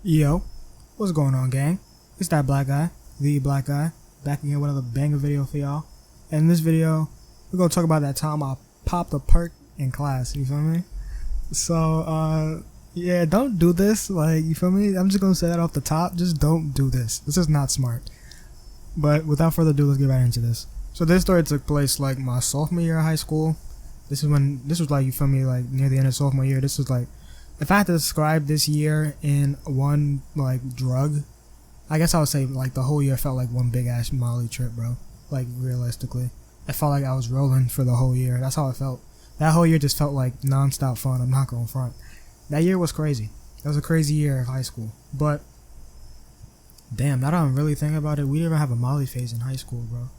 Yo, what's going on, gang? It's that black guy, the black guy, back again with another banger video for y'all. And in this video, we're gonna talk about that time I popped a perk in class. You feel me? So, yeah, don't do this. Like, you feel me? I'm just gonna say that off the top. Just don't do this. This is not smart. But without further ado, let's get right into this. So this story took place like my sophomore year of high school. This was like, you feel me, like near the end of sophomore year. This was like, if I had to describe this year in one like drug, I guess I would say like the whole year felt like one big ass Molly trip, bro. Like realistically, I felt like I was rolling for the whole year. That's how it felt. That whole year just felt like non-stop fun. I'm not gonna front. That year was crazy. It was a crazy year of high school. But damn, now that I'm really thinking about it, we didn't even have a Molly phase in high school, bro.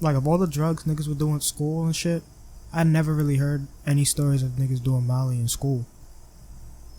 Like of all the drugs niggas were doing at school and shit, I never really heard any stories of niggas doing Molly in school.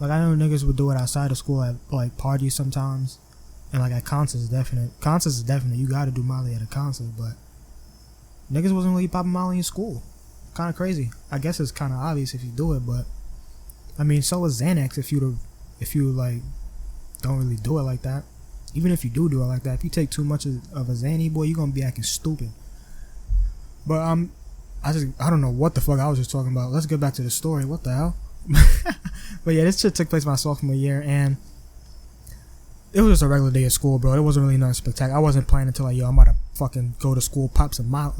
Like I know niggas would do it outside of school at like parties sometimes, and like at concerts is definite. Concerts is definite. You gotta do Molly at a concert, but niggas wasn't really popping Molly in school. Kind of crazy. I guess it's kind of obvious if you do it, but I mean, so is Xanax if you like don't really do it like that. Even if you do it like that, if you take too much of a Xanny, boy, you gonna be acting stupid. But I don't know what the fuck I was just talking about. Let's get back to the story. What the hell? But yeah, this shit took place my sophomore year, and it was just a regular day at school, bro. It wasn't really nothing spectacular. I wasn't planning to like, yo, I'm about to fucking go to school, pop some Molly,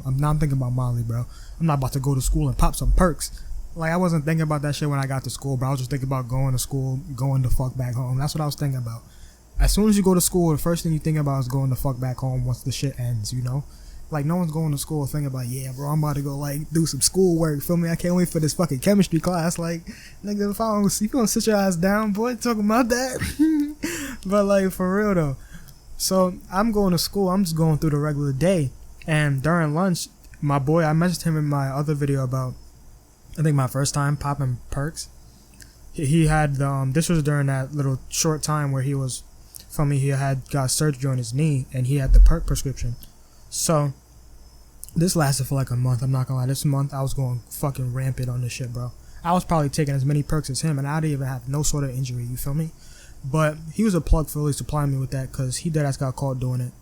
I'm not thinking about Molly, bro. I'm not about to go to school and pop some perks. Like I wasn't thinking about that shit when I got to school, bro. I was just thinking about going to school, going the fuck back home. That's what I was thinking about. As soon as you go to school, the first thing you think about is going the fuck back home once the shit ends, you know? Like, no one's going to school thinking about, yeah, bro, I'm about to go, like, do some schoolwork, feel me? I can't wait for this fucking chemistry class. Like, nigga, if I don't, you gonna sit your ass down, boy, talking about that? But, like, for real, though. So, I'm going to school. I'm just going through the regular day. And during lunch, my boy, I messaged him in my other video about, I think, my first time popping perks. He had, this was during that little short time where he was, feel me, he had got surgery on his knee, and he had the perk prescription. So, this lasted for like a month. I'm not gonna lie. This month I was going fucking rampant on this shit, bro. I was probably taking as many perks as him, and I didn't even have no sort of injury. You feel me? But he was a plug for really supplying me with that, cause he deadass got caught doing it,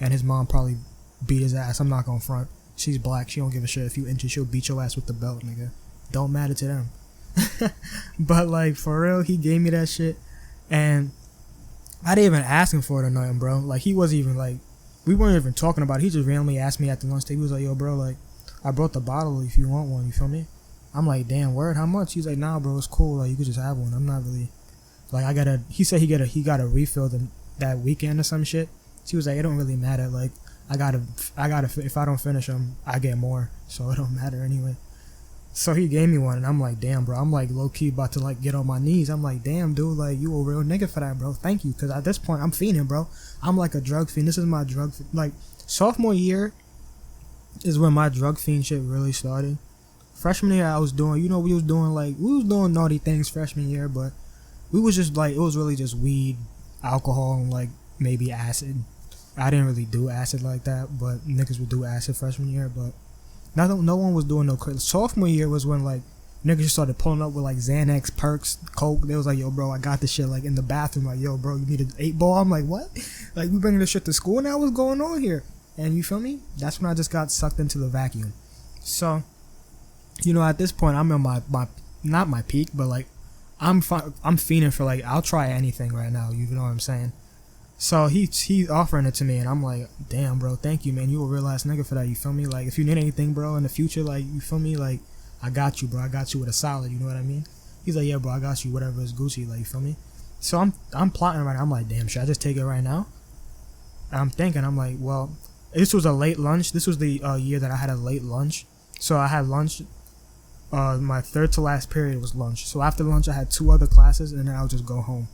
and his mom probably beat his ass. I'm not gonna front. She's black. She don't give a shit if you injure. She'll beat your ass with the belt, nigga. Don't matter to them. But like for real, he gave me that shit, and I didn't even ask him for it or nothing, bro. Like he wasn't even like. We weren't even talking about it. He just randomly asked me at the lunch table. He was like, yo, bro, like, I brought the bottle if you want one. You feel me? I'm like, damn, word, how much? He's like, nah, bro, it's cool. Like, you could just have one. I'm not really, like, he said he got a refill that weekend or some shit. He was like, it don't really matter. Like, I gotta, if I don't finish them, I get more. So it don't matter anyway. So he gave me one, and I'm like, damn, bro. I'm like low-key about to like get on my knees. I'm like, damn, dude, like you a real nigga for that, bro. Thank you, because at this point I'm fiending, bro. I'm like a drug fiend. This is my drug like sophomore year is when my drug fiend shit really started. Freshman year I was doing, we was doing naughty things freshman year, but we was just like, it was really just weed, alcohol, and like maybe acid. I didn't really do acid like that, but niggas would do acid freshman year, but no one was doing no crazy. Sophomore year was when like niggas just started pulling up with like Xanax, perks, coke. They was like, yo, bro, I got this shit like in the bathroom. Like, yo, bro, you need an 8-ball? I'm like, what? Like, we bringing this shit to school now? What's going on here? And you feel me? That's when I just got sucked into the vacuum. So, at this point, I'm in my not my peak, but like, I'm fiending for like, I'll try anything right now. You know what I'm saying? So he's offering it to me, and I'm like, damn, bro, thank you, man. You a real ass nigga for that. You feel me? Like, if you need anything, bro, in the future, like, you feel me? Like, I got you, bro. I got you with a solid. You know what I mean? He's like, yeah, bro, I got you. Whatever is Gucci. Like, you feel me? So I'm plotting right now. I'm like, damn, should I just take it right now? And I'm thinking, I'm like, well, this was a late lunch. This was the year that I had a late lunch. So I had lunch. My third to last period was lunch. So after lunch, I had 2 other classes, and then I would just go home.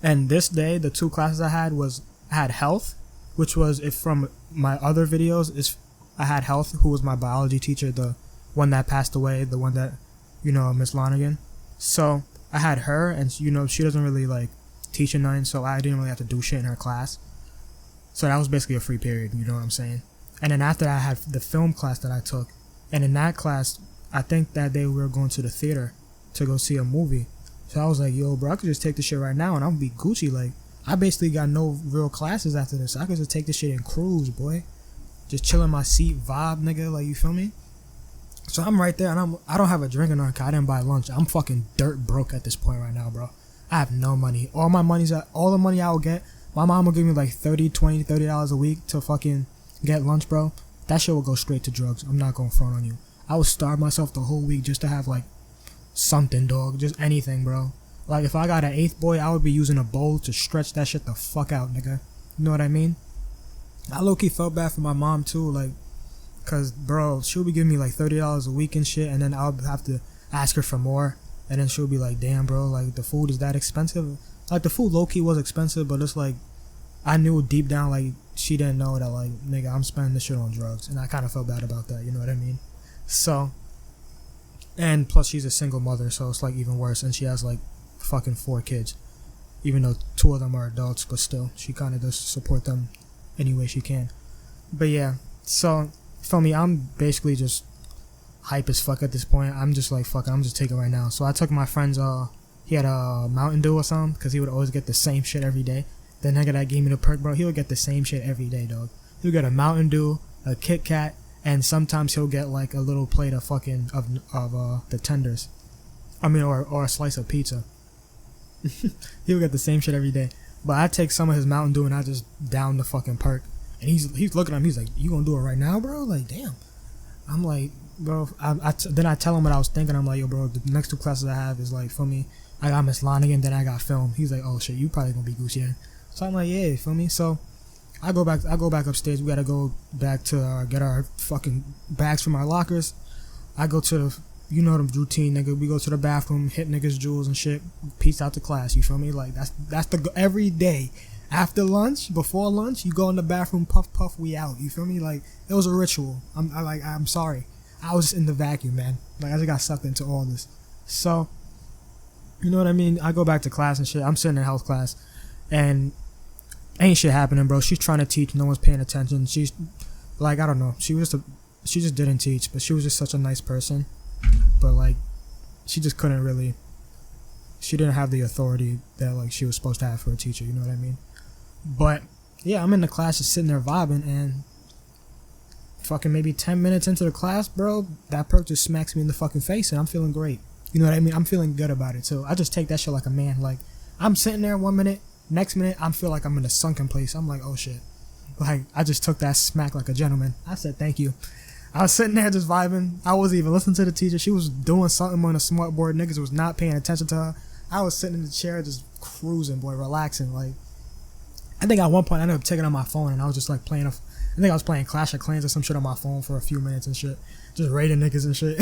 And this day, the 2 classes I had health, which was, if from my other videos, I had health, who was my biology teacher, the one that passed away, the one that, Miss Lonigan. So I had her, and she doesn't really like teach or nothing, so I didn't really have to do shit in her class. So that was basically a free period, you know what I'm saying? And then after that, I had the film class that I took, and in that class, I think that day we were going to the theater to go see a movie. So I was like, yo, bro, I could just take this shit right now and I'm gonna be Gucci. Like, I basically got no real classes after this. I could just take this shit and cruise, boy. Just chill in my seat, vibe, nigga. Like, you feel me? So I'm right there, and I don't have a drink or nothing. I didn't buy lunch. I'm fucking dirt broke at this point right now, bro. I have no money. All the money I will get, my mom will give me like $30 a week to fucking get lunch, bro. That shit will go straight to drugs. I'm not gonna front on you. I would starve myself the whole week just to have like something, dog. Just anything, bro. Like if I got an eighth boy, I would be using a bowl to stretch that shit the fuck out, nigga. You know what I mean? I low-key felt bad for my mom too, like, cause bro, she'll be giving me like $30 a week and shit, and then I'll have to ask her for more, and then she'll be like, damn, bro, like the food is that expensive? Like the food low-key was expensive, but it's like I knew deep down like she didn't know that like, nigga, I'm spending this shit on drugs, and I kind of felt bad about that. You know what I mean? So, and plus she's a single mother, so it's like even worse, and she has like fucking 4 kids, even though 2 of them are adults, but still she kind of does support them any way she can. But yeah, so for me, I'm basically just hype as fuck at this point. I'm just like, fuck it, I'm just taking it right now. So I took my friend's he had a Mountain Dew or something, because he would always get the same shit every day. The nigga that gave me the perk, bro, he would get the same shit every day, dog. He would get a Mountain Dew, a Kit Kat, and sometimes he'll get like a little plate of fucking of the tenders, I mean, or a slice of pizza. He'll get the same shit every day. But I take some of his Mountain Dew and I just down the fucking perk. And he's looking at me, he's like, you gonna do it right now, bro? Like, damn. I'm like, bro, then I tell him what I was thinking. I'm like, yo, bro, the next 2 classes I have is like, for me, I got Miss Lonigan, then I got film. He's like, oh shit, you probably gonna be Gucci then. So I'm like, yeah, feel me? So I go back upstairs. We gotta go back to get our fucking bags from our lockers. I go to the, you know the routine, nigga. We go to the bathroom, hit niggas' jewels and shit, peace out to class. You feel me? Like that's the every day after lunch, before lunch, you go in the bathroom, puff, we out. You feel me? Like it was a ritual. I'm sorry, I was in the vacuum, man. Like I just got sucked into all this. So you know what I mean? I go back to class and shit. I'm sitting in health class, and ain't shit happening, bro. She's trying to teach, no one's paying attention. She's like, I don't know. She just didn't teach, but she was just such a nice person. But like she just couldn't really, she didn't have the authority that like she was supposed to have for a teacher, you know what I mean? But yeah, I'm in the class just sitting there vibing, and fucking maybe 10 minutes into the class, bro, that perk just smacks me in the fucking face, and I'm feeling great. You know what I mean? I'm feeling good about it too. I just take that shit like a man. Like I'm sitting there 1 minute, next minute I feel like I'm in a sunken place. I'm like, oh shit, like I just took that smack like a gentleman. I said thank you. I was sitting there just vibing. I wasn't even listening to the teacher. She was doing something on the smart board. Niggas was not paying attention to her. I was sitting in the chair just cruising, boy, relaxing. Like, I think at one point I ended up taking on my phone and I was just like playing I think I was playing Clash of Clans or some shit on my phone for a few minutes and shit. Just raiding niggas and shit.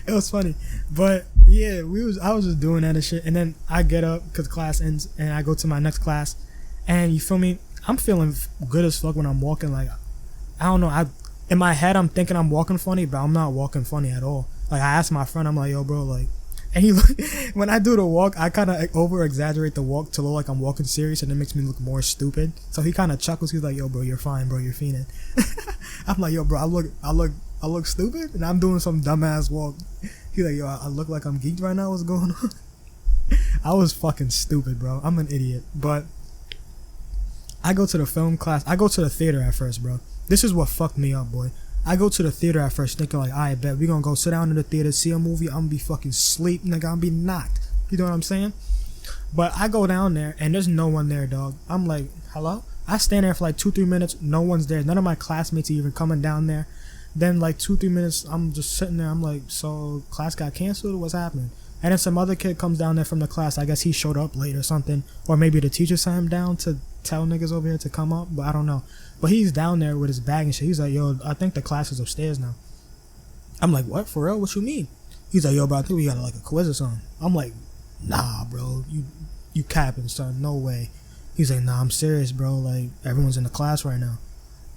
It was funny. But yeah, I was just doing that and shit. And then I get up because class ends and I go to my next class. And you feel me? I'm feeling good as fuck when I'm walking. Like, I don't know. In my head, I'm thinking I'm walking funny, but I'm not walking funny at all. Like, I asked my friend, I'm like, yo, bro, like, and when I do the walk, I kind of over exaggerate the walk to look like I'm walking serious, and it makes me look more stupid. So he kind of chuckles. He's like, yo, bro, you're fine, bro, you're fiending. I'm like, yo, bro, I look stupid, and I'm doing some dumbass walk. He's like, yo, I look like I'm geeked right now. What's going on? I was fucking stupid, bro. I'm an idiot. But I go to the film class. I go to the theater at first, bro. This is what fucked me up, boy. I go to the theater at first thinking like, I bet we gonna go sit down in the theater, see a movie. I'm gonna be fucking sleep, nigga. I'm gonna be knocked. You know what I'm saying? But I go down there and there's no one there, dog. I'm like, hello? I stand there for like 2-3 minutes. No one's there. None of my classmates are even coming down there. Then like 2-3 minutes, I'm just sitting there. I'm like, so class got canceled? What's happening? And then some other kid comes down there from the class. I guess he showed up late or something. Or maybe the teacher sent him down to tell niggas over here to come up. But I don't know. But he's down there with his bag and shit. He's like, yo, I think the class is upstairs now. I'm like, what? For real? What you mean? He's like, yo, bro, I think we got like a quiz or something. I'm like, nah, bro. You capping, son. No way. He's like, nah, I'm serious, bro. Like, everyone's in the class right now.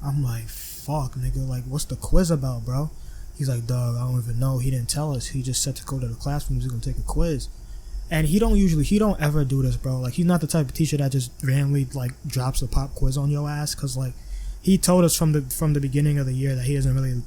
I'm like, fuck, nigga. Like, what's the quiz about, bro? He's like, dog, I don't even know. He didn't tell us. He just said to go to the classroom. He's gonna take a quiz. And he don't ever do this, bro. Like, he's not the type of teacher that just randomly, like, drops a pop quiz on your ass. Because, like, he told us from the beginning of the year that he doesn't really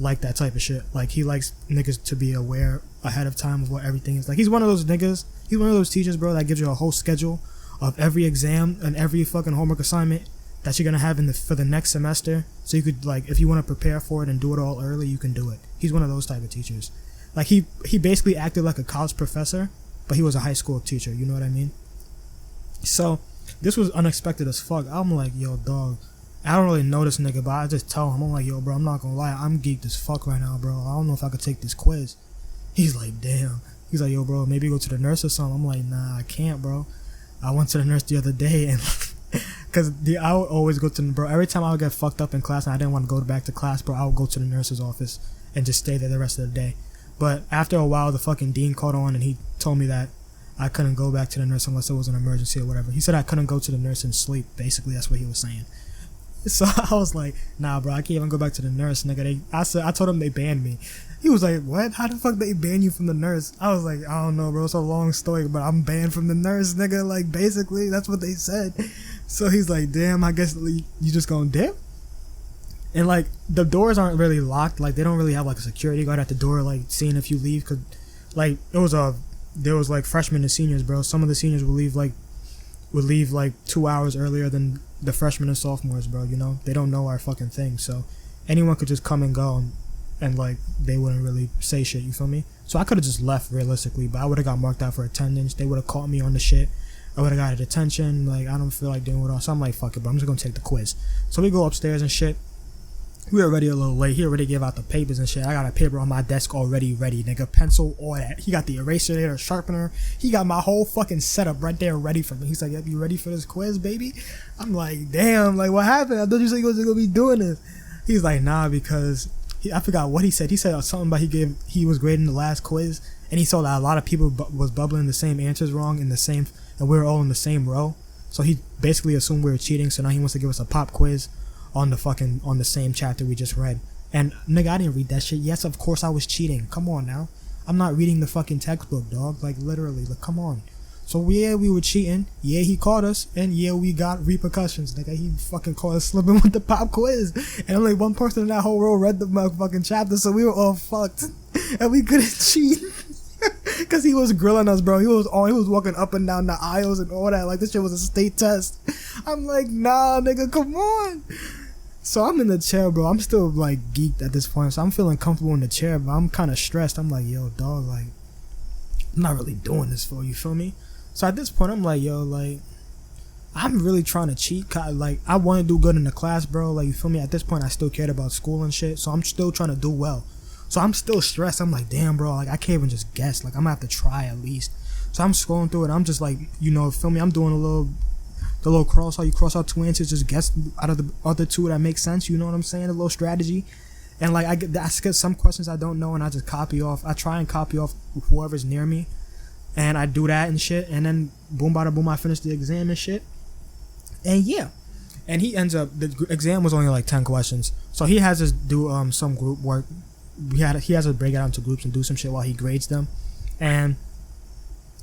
like that type of shit. Like, he likes niggas to be aware ahead of time of what everything is. Like, he's one of those niggas, he's one of those teachers, bro, that gives you a whole schedule of every exam and every fucking homework assignment that you're gonna have for the next semester, so you could, like, if you want to prepare for it and do it all early, you can do it. He's one of those type of teachers. Like, he basically acted like a college professor, but he was a high school teacher, you know what I mean? So this was unexpected as fuck. I'm like, yo, dog, I don't really know this nigga, but I just tell him, I'm like, yo, bro, I'm not gonna lie, I'm geeked as fuck right now, bro. I don't know if I could take this quiz. He's like, damn. He's like, yo, bro, maybe go to the nurse or something. I'm like, nah, I can't, bro. I went to the nurse the other day, and because I would always go to the, bro, every time I would get fucked up in class and I didn't want to go back to class, bro, I would go to the nurse's office and just stay there the rest of the day. But after a while, the fucking dean caught on, and he told me that I couldn't go back to the nurse unless it was an emergency or whatever. He said I couldn't go to the nurse and sleep. Basically, that's what he was saying. So I was like, nah, bro, I can't even go back to the nurse, nigga. I told him they banned me. He was like, what? How the fuck they ban you from the nurse? I was like, I don't know, bro. It's a long story, but I'm banned from the nurse, nigga. Like, basically, that's what they said. So he's like, damn, I guess you just gonna dip? And, like, the doors aren't really locked. Like, they don't really have, like, a security guard at the door, like, seeing if you leave. Cause, like, there was, like, freshmen and seniors, bro. Some of the seniors would leave, like, 2 hours earlier than the freshmen and sophomores, bro, you know? They don't know our fucking thing. So anyone could just come and go, and like, they wouldn't really say shit, you feel me? So I could have just left, realistically, but I would have got marked out for attendance. They would have caught me on the shit. I would have got a detention. Like, I don't feel like doing it all. So I'm like, fuck it, bro. I'm just gonna take the quiz. So we go upstairs and shit. We were already a little late. He already gave out the papers and shit. I got a paper on my desk already ready, nigga. Pencil, all that. He got the eraser there, the sharpener. He got my whole fucking setup right there ready for me. He's like, yep, you ready for this quiz, baby? I'm like, damn, like, what happened? I thought you said you was gonna be doing this. He's like, nah, because I forgot what he said. He said something about he was grading the last quiz, and he saw that a lot of people was bubbling the same answers wrong and we were all in the same row. So he basically assumed we were cheating. So now he wants to give us a pop quiz on the same chapter we just read. And nigga, I didn't read that shit. Yes, of course I was cheating. Come on now. I'm not reading the fucking textbook, dog. Like, literally, like, come on. So yeah, we were cheating. Yeah, he caught us, and yeah, we got repercussions. Nigga, he fucking caught us slipping with the pop quiz, and only one person in that whole row read the motherfucking chapter, so we were all fucked, and we couldn't cheat. Cause he was grilling us, bro. He was walking up and down the aisles and all that. Like, this shit was a state test. I'm like, nah, nigga, come on. So I'm in the chair, bro. I'm still, like, geeked at this point. So I'm feeling comfortable in the chair, but I'm kind of stressed. I'm like, yo, dog, like, I'm not really doing this for you, feel me? So at this point, I'm like, yo, like, I'm really trying to cheat. Like, I want to do good in the class, bro. Like, you feel me? At this point, I still cared about school and shit. So I'm still trying to do well. So I'm still stressed. I'm like, damn, bro. Like, I can't even just guess. Like, I'm going to have to try at least. So I'm scrolling through it. I'm just like, you know, feel me? I'm doing the little cross, how you cross out two answers, just guess out of the other two that make sense. You know what I'm saying? A little strategy. And, like, I get some questions I don't know, and I just copy off. I try and copy off whoever's near me. And I do that and shit. And then, boom, bada boom, I finish the exam and shit. And, yeah. And he ends up, the exam was only like 10 questions. So he has us do some group work. He has us break it out into groups and do some shit while he grades them. And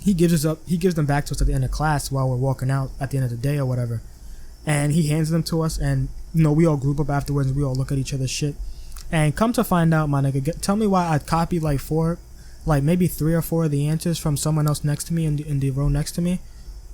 he gives them back to us at the end of class while we're walking out at the end of the day or whatever. And he hands them to us, and, you know, we all group up afterwards and we all look at each other's shit. And come to find out, my nigga, tell me why I copied like maybe 3 or 4 of the answers from someone else next to me in the row next to me.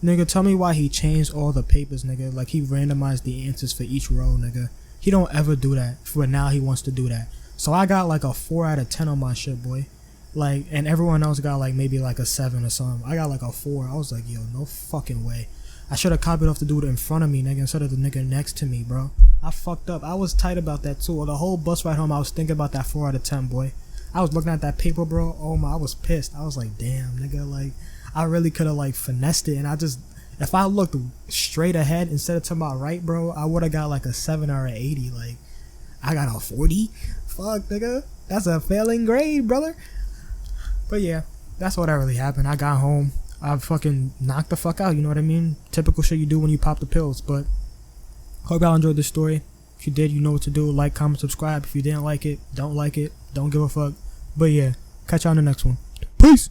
Nigga, tell me why he changed all the papers, nigga. Like, he randomized the answers for each row, nigga. He don't ever do that, but now he wants to do that. So I got like a 4 out of 10 on my shit, boy. Like, and everyone else got like maybe like a 7 or something. I got like a 4. I was like, yo, no fucking way. I should have copied off the dude in front of me, nigga, instead of the nigga next to me, bro. I fucked up. I was tight about that too. The whole bus ride home, I was thinking about that 4 out of 10, boy. I was looking at that paper, bro. Oh my, I was pissed. I was like, damn, nigga, like, I really could have like finessed it, and if I looked straight ahead instead of to my right, bro, I would have got like a 7 or an 80. Like, I got a 40. Fuck, nigga. That's a failing grade, brother. But yeah, that's what really happened. I got home. I fucking knocked the fuck out, you know what I mean? Typical shit you do when you pop the pills. But hope y'all enjoyed this story. If you did, you know what to do. Like, comment, subscribe. If you didn't like it, don't give a fuck. But yeah, catch y'all on the next one. Peace.